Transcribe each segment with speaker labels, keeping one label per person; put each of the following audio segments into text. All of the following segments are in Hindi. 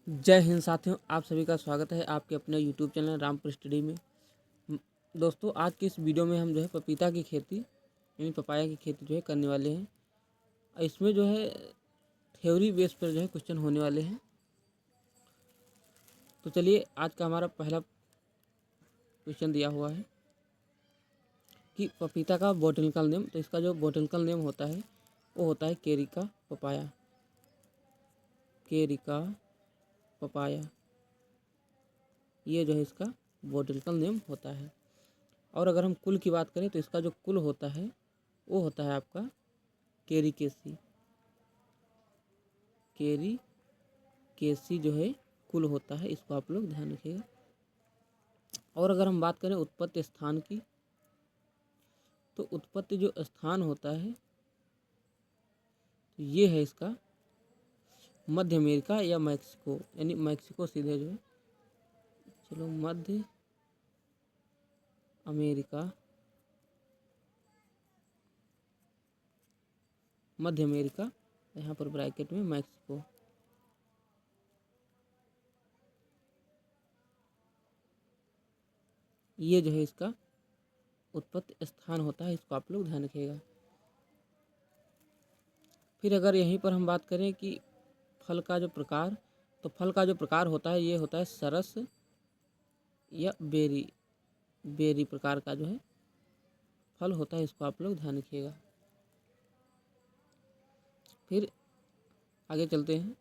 Speaker 1: जय हिंद साथियों, आप सभी का स्वागत है आपके अपने यूट्यूब चैनल रामपुर स्टडी में। दोस्तों, आज की इस वीडियो में हम जो है पपीता की खेती यानी पपाया की खेती जो है करने वाले हैं। इसमें जो है थ्योरी बेस पर जो है क्वेश्चन होने वाले हैं। तो चलिए, आज का हमारा पहला क्वेश्चन दिया हुआ है कि पपीता का बॉटनिकल नेम। तो इसका जो बॉटनिकल नेम होता है वो होता है केरिका पपाया। केरिका पपाया, ये जो है इसका बॉटनिकल नेम होता है। और अगर हम कुल की बात करें तो इसका जो कुल होता है वो होता है आपका केरिकेसी। केरिकेसी जो है कुल होता है, इसको आप लोग ध्यान रखिएगा। और अगर हम बात करें उत्पत्ति स्थान की, तो उत्पत्ति जो स्थान होता है तो ये है इसका मध्य अमेरिका या मैक्सिको, यानी मैक्सिको सीधे जो है, चलो मध्य अमेरिका, मध्य अमेरिका, यहाँ पर ब्रैकेट में मैक्सिको, ये जो है इसका उत्पत्ति स्थान होता है, इसको आप लोग ध्यान रखिएगा। फिर अगर यहीं पर हम बात करें कि फल का जो प्रकार, तो फल का जो प्रकार होता है ये होता है सरस या बेरी प्रकार का जो है फल होता है, इसको आप लोग ध्यान रखिएगा। फिर आगे चलते हैं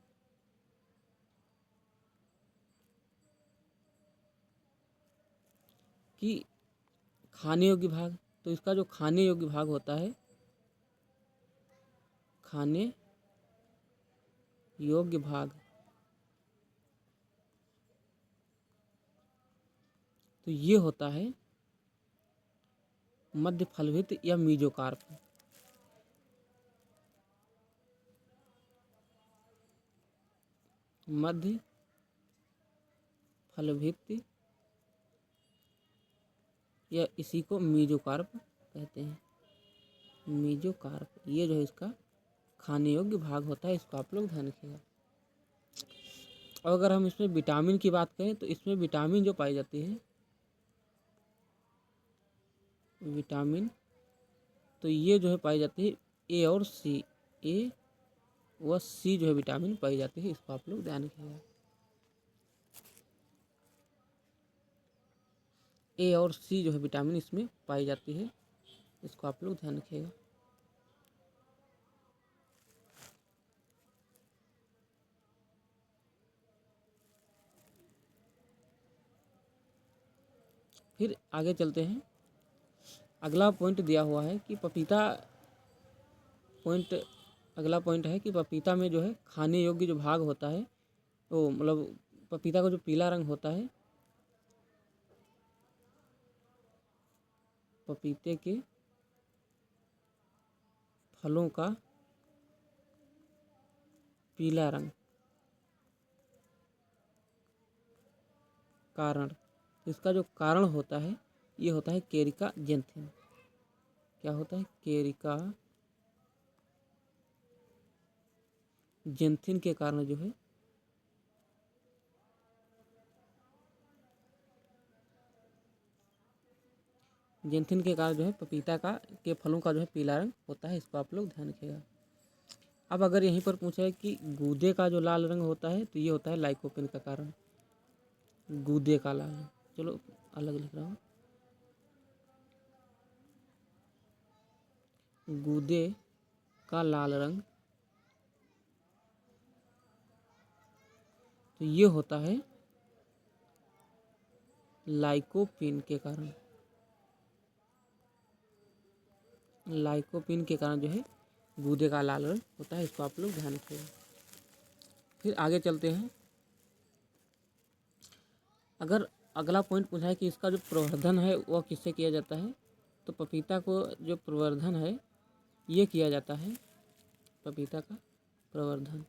Speaker 1: कि खाने योग्य भाग। तो इसका जो खाने योग्य भाग होता है, खाने योग्य भाग, तो ये होता है मध्य फलभित या मीजोकार्प। मध्य फलभित या इसी को मीजोकार्प कहते हैं। मीजोकार्प, ये जो है इसका खाने योग्य भाग होता है, इसको आप लोग ध्यान रखिएगा। और अगर हम इसमें विटामिन की बात करें तो इसमें विटामिन जो पाई जाती है, विटामिन, तो ये जो है पाई जाती है ए और सी। ए व सी जो है विटामिन पाई जाती है, इसको आप लोग ध्यान रखिएगा। ए और सी जो है विटामिन इसमें पाई जाती है, इसको आप लोग ध्यान रखिएगा। फिर आगे चलते हैं। अगला पॉइंट दिया हुआ है कि पपीता पॉइंट, अगला पॉइंट है कि पपीता में जो है खाने योग्य जो भाग होता है, तो मतलब पपीता का जो पीला रंग होता है, पपीते के फलों का पीला रंग कारण, इसका जो कारण होता है ये होता है केरिका जेंथिन। क्या होता है? केरिका जेंथिन के कारण जो है जेंथिन के कारण जो है पपीता का के फलों का जो है पीला रंग होता है, इसको आप लोग ध्यान रखिएगा। अब अगर यहीं पर पूछा है कि गूदे का जो लाल रंग होता है, तो ये होता है लाइकोपिन का कारण। गूदे का लाल रंग, चलो अलग लिख रहा हूँ, गूदे का लाल रंग, तो ये होता है लाइकोपिन के कारण। लाइकोपिन के कारण जो है गूदे का लाल रंग होता है, इसको आप लोग ध्यान रखिएगा। फिर आगे चलते हैं। अगर अगला पॉइंट पूछा है कि इसका जो प्रवर्धन है वह किससे किया जाता है, तो पपीता को जो प्रवर्धन है ये किया जाता है, पपीता का प्रवर्धन,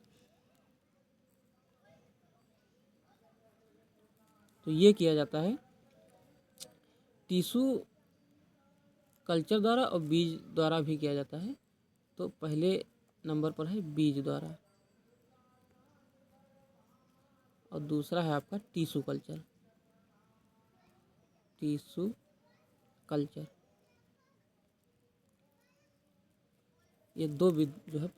Speaker 1: तो ये किया जाता है टिश्यू कल्चर द्वारा और बीज द्वारा भी किया जाता है। तो पहले नंबर पर है बीज द्वारा, और दूसरा है आपका टिश्यू कल्चर। टिश्यू कल्चर, ये दो जो है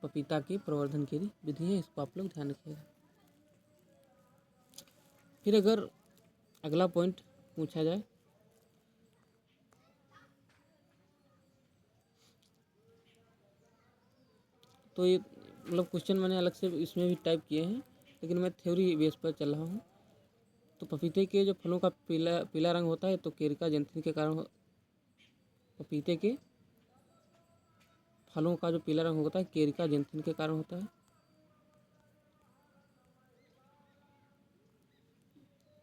Speaker 1: पपीता की प्रवर्धन की विधि है, इसको आप लोग ध्यान रखिएगा। फिर अगर अगला पॉइंट पूछा जाए तो ये मतलब क्वेश्चन मैंने अलग से इसमें भी टाइप किए हैं, लेकिन मैं थ्योरी बेस पर चल रहा हूँ। तो पपीते के जो फलों का पीला पीला रंग होता है तो केरिका जेंथिन के कारण पपीते के फलों का जो पीला रंग होता है केरिका जेंथिन के कारण होता है।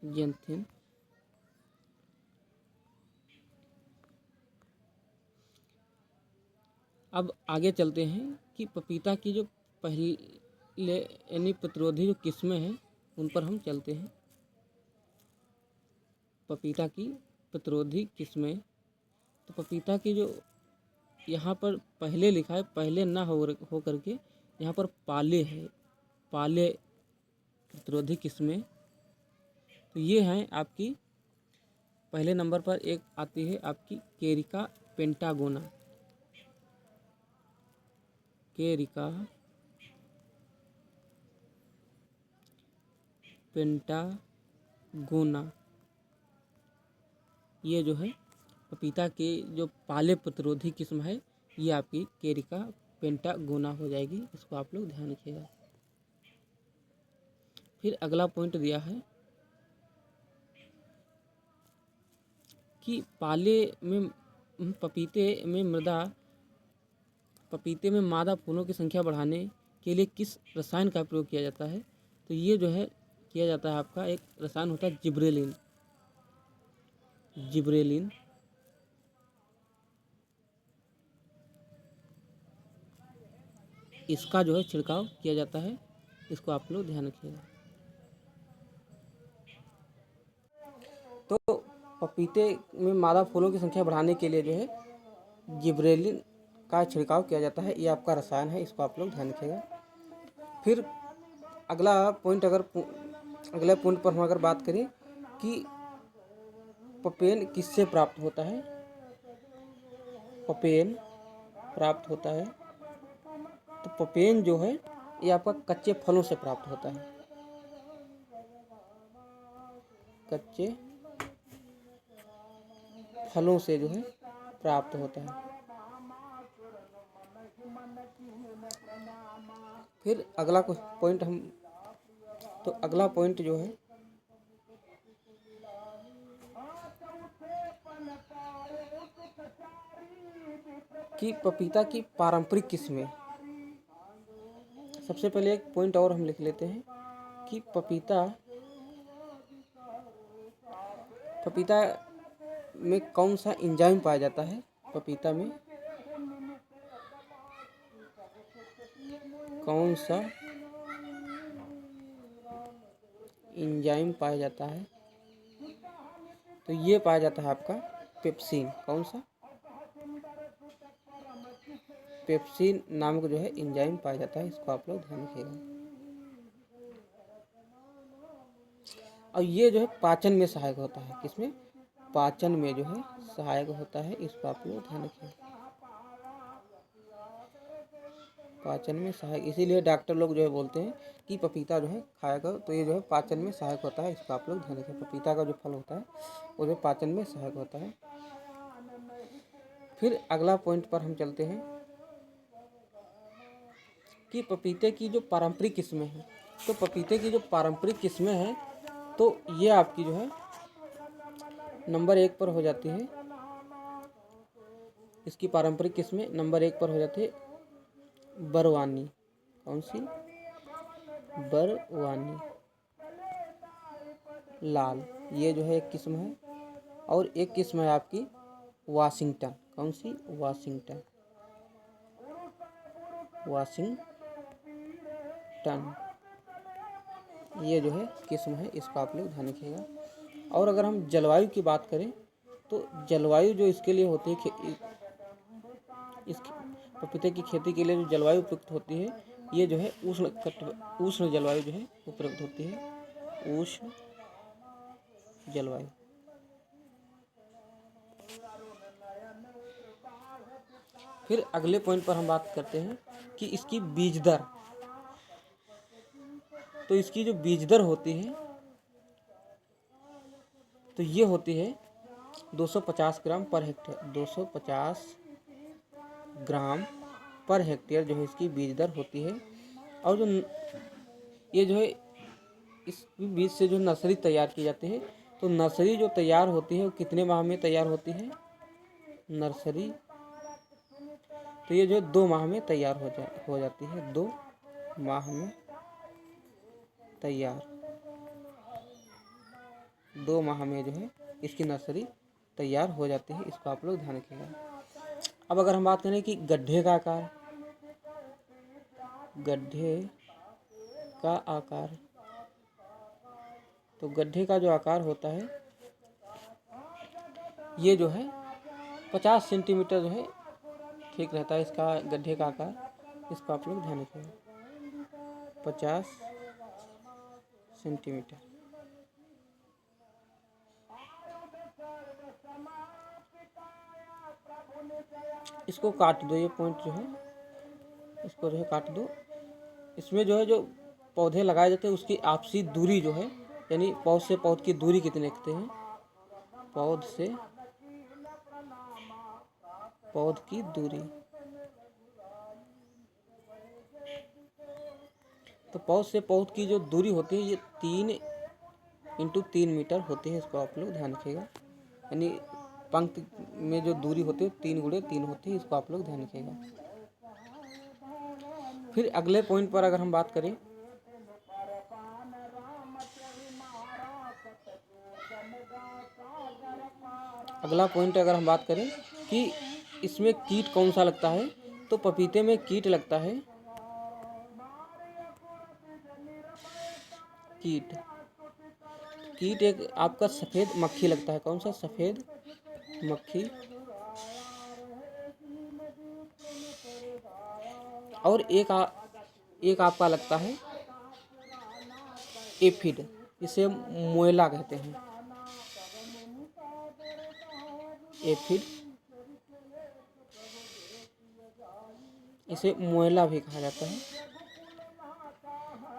Speaker 1: जेंथिन। अब आगे चलते हैं कि पपीता की जो पहले यानी प्रतिरोधी जो किस्में हैं उन पर हम चलते हैं। पपीता की प्रतिरोधी किस्में, तो पपीता की जो यहाँ पर पहले लिखा है, पहले ना हो करके यहाँ पर पाले है, पाले प्रतिरोधी किस्में। तो ये हैं आपकी पहले नंबर पर एक आती है आपकी केरिका पेंटागोना। केरिका पेंटागोना, ये जो है पपीता के जो पाले प्रतिरोधी किस्म है ये आपकी केरिका पेंटागोना हो जाएगी, इसको आप लोग ध्यान रखिएगा। फिर अगला पॉइंट दिया है कि पाले में पपीते में मादा फूलों की संख्या बढ़ाने के लिए किस रसायन का प्रयोग किया जाता है। तो ये जो है किया जाता है आपका एक रसायन होता है जिब्रेलिन। जिब्रेलिन इसका जो है छिड़काव किया जाता है, इसको आप लोग ध्यान रखिएगा। तो पपीते में मादा फूलों की संख्या बढ़ाने के लिए जो है जिब्रेलिन का छिड़काव किया जाता है, ये आपका रसायन है, इसको आप लोग ध्यान रखिएगा। फिर अगला पॉइंट अगले पॉइंट पर हम अगर बात करें कि पपेन किससे प्राप्त होता है। पपेन प्राप्त होता है, तो पपेन जो है ये आपका कच्चे फलों से प्राप्त होता है। कच्चे फलों से जो है प्राप्त होता है। फिर अगला पॉइंट जो है कि पपीता की पारंपरिक किस्में। सबसे पहले एक पॉइंट और हम लिख लेते हैं कि पपीता में कौन सा एंजाइम पाया जाता है। पपीता में कौन सा एंजाइम पाया जाता है, तो ये पाया जाता है आपका पेप्सिन। कौन सा? पेप्सिन नामक जो है एंजाइम पाया जाता है, इसको आप लोग ध्यान रखिएगा। और ये जो है पाचन में सहायक होता है। किसमें? पाचन में जो है सहायक होता है, इसको आप लोग ध्यान रखिएगा। पाचन में सहायक, इसीलिए डॉक्टर लोग जो है बोलते हैं कि पपीता जो है खाया करो, तो ये जो है पाचन में सहायक होता है, इसको आप लोग ध्यान रखें। पपीता का जो फल होता है वो जो पाचन में सहायक होता है। फिर अगला पॉइंट पर हम चलते हैं कि पपीते की जो पारंपरिक किस्में हैं। तो पपीते की जो पारंपरिक किस्में हैं तो ये आपकी जो है नंबर 1 पर हो जाती है। इसकी पारंपरिक किस्में नंबर 1 पर हो जाती है बरवानी। कौन सी? बरवानी लाल, ये जो है एक किस्म है। और एक किस्म है आपकी वाशिंगटन। कौन सी? वाशिंगटन। ये जो है किस्म है, इसको आप लोग ध्यान रखिएगा। और अगर हम जलवायु की बात करें तो जलवायु जो इसके लिए होती है, इस पपीते की खेती के लिए जो जलवायु उपयुक्त होती है ये जो है उष्ण जलवायु जो है उपयुक्त होती है। उष्ण जलवायु। फिर अगले पॉइंट पर हम बात करते हैं कि इसकी बीज दर। तो इसकी जो बीज दर होती है तो ये होती है 250 ग्राम पर हेक्टेयर। 250 ग्राम पर हेक्टेयर जो है इसकी बीज दर होती है। और जो ये जो है इस बीज से जो नर्सरी तैयार की जाती है, तो नर्सरी जो तैयार होती है वो कितने माह में तैयार होती है? नर्सरी तो ये जो 2 माह में तैयार हो जाती है। 2 माह में तैयार, 2 माह में जो है इसकी नर्सरी तैयार हो जाती है। इसको आप लोग ध्यान रखिएगा। अब अगर हम बात करें कि गड्ढे का आकार, गड्ढे का आकार, तो गड्ढे का जो आकार होता है ये जो है 50 सेंटीमीटर जो है ठीक रहता है इसका गड्ढे का आकार। इसको आप लोग ध्यान रखिएगा, 50 सेंटीमीटर। इसको काट दो, ये पॉइंट जो है इसको जो है काट दो। इसमें जो है जो पौधे लगाए जाते हैं उसकी आपसी दूरी जो है, यानी पौध से पौध की दूरी कितनी रखते हैं? पौध से पौध की दूरी, तो पौध से पौध की जो दूरी होती है ये 3 × 3 मीटर होती है। इसको आप लोग ध्यान रखिएगा, यानी पंक्ति में जो दूरी होती है 3 × 3 होती है। इसको आप लोग ध्यान रखिएगा। फिर अगले पॉइंट पर अगर हम बात करें, अगला पॉइंट अगर हम बात करें कि इसमें कीट कौन सा लगता है, तो पपीते में कीट लगता है, कीट एक आपका सफ़ेद मक्खी लगता है। कौन सा? सफ़ेद मक्खी। और एक आपका लगता है एफिड, इसे मोएला कहते हैं। एफिड, इसे मोएला भी कहा जाता है।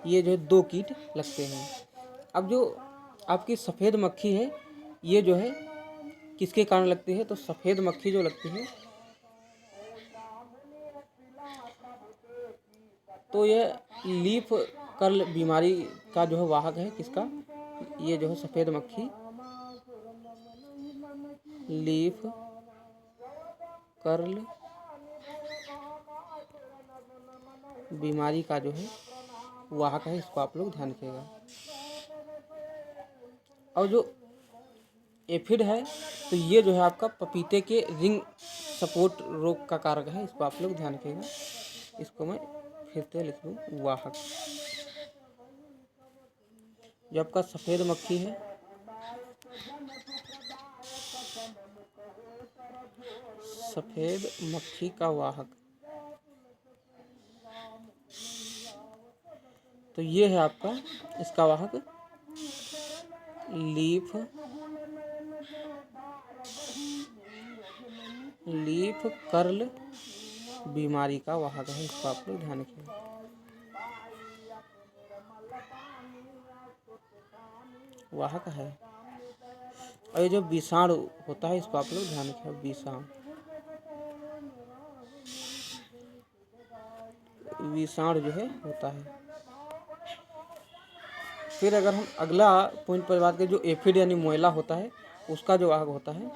Speaker 1: ये जो है 2 कीट लगते हैं। अब जो आपकी सफ़ेद मक्खी है ये जो है किसके कारण लगती है? तो सफ़ेद मक्खी जो लगती है तो ये लीफ कर्ल बीमारी का जो है वाहक है। किसका? ये जो है सफ़ेद मक्खी लीफ कर्ल बीमारी का जो है वाहक है। इसको आप लोग ध्यान रखिएगा। और जो एफिड है तो ये जो है आपका पपीते के रिंग सपोर्ट रोग का कारक है। इसको आप लोग ध्यान रखिएगा। इसको मैं फिर से लिख दूँ, वाहक। जो आपका सफ़ेद मक्खी है, सफ़ेद मक्खी का वाहक, तो ये है आपका इसका वाहक लीफ कर्ल बीमारी का वाहक है। इसको आप लोग ध्यान रखिए। वाहक है। और ये जो विषाणु होता है इसको आप लोग ध्यान रखिए। विषाणु जो है होता है। फिर अगर हम अगला पॉइंट पर बात करें, जो एफिड यानी मोएला होता है उसका जो वाहक होता है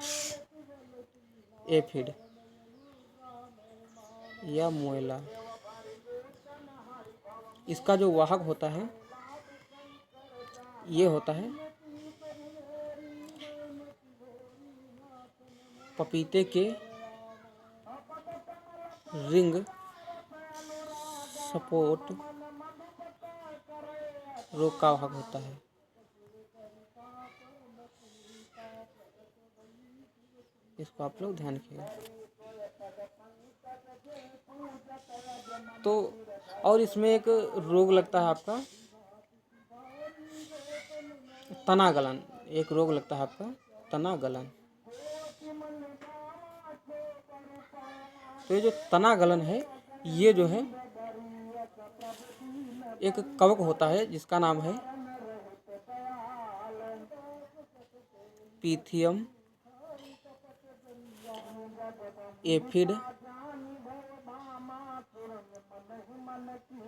Speaker 1: एफिड या मोएला, इसका जो वाहक होता है ये होता है पपीते के रिंग सपोर्ट रोग का वाहक होता है। इसको आप लोग ध्यान रखिएगा। तो और इसमें एक रोग लगता है आपका तना गलन, एक रोग लगता है आपका तना गलन। तो ये जो तना गलन है ये जो है एक कवक होता है जिसका नाम है पीथियम एफिड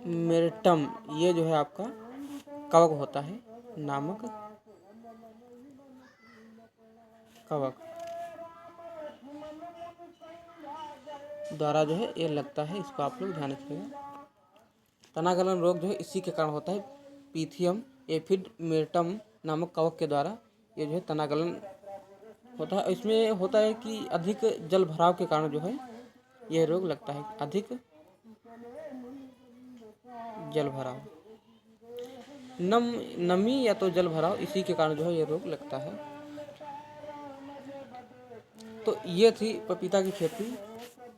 Speaker 1: मेरिटम। ये जो है आपका कवक होता है, नामक कवक द्वारा जो है ये लगता है, इसको आप लोग ध्यान रखिएगा। तनागलन रोग जो है इसी के कारण होता है, पीथियम एफिड मेरिटम नामक कवक के द्वारा ये जो है तनागलन होता है। इसमें होता है कि अधिक जल भराव के कारण जो है यह रोग लगता है, अधिक जल भराव, नमी या तो जल भराव, इसी के कारण जो है यह रोग लगता है। तो ये थी पपीता की खेती।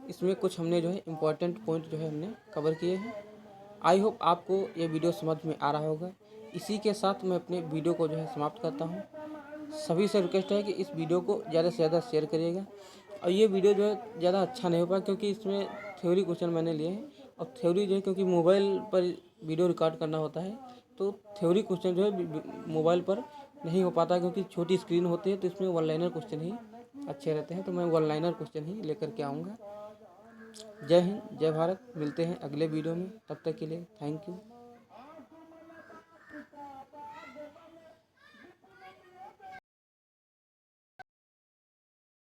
Speaker 1: इसमें कुछ हमने जो है इम्पोर्टेंट पॉइंट जो है हमने कवर किए हैं। आई होप आपको ये वीडियो समझ में आ रहा होगा। इसी के साथ मैं अपने वीडियो को जो है समाप्त करता हूँ। सभी से रिक्वेस्ट है कि इस वीडियो को ज़्यादा से ज़्यादा शेयर करिएगा। और ये वीडियो जो है ज़्यादा अच्छा नहीं हो पाया क्योंकि इसमें थ्योरी क्वेश्चन मैंने लिए हैं, और थ्योरी जो है क्योंकि मोबाइल पर वीडियो रिकॉर्ड करना होता है तो थ्योरी क्वेश्चन जो है मोबाइल पर नहीं हो पाता क्योंकि छोटी स्क्रीन होती है, तो इसमें वन लाइनर क्वेश्चन ही अच्छे रहते हैं। तो मैं वन लाइनर क्वेश्चन ही लेकर के आऊँगा। जय हिंद, जय भारत। मिलते हैं अगले वीडियो में, तब तक के लिए थैंक यू।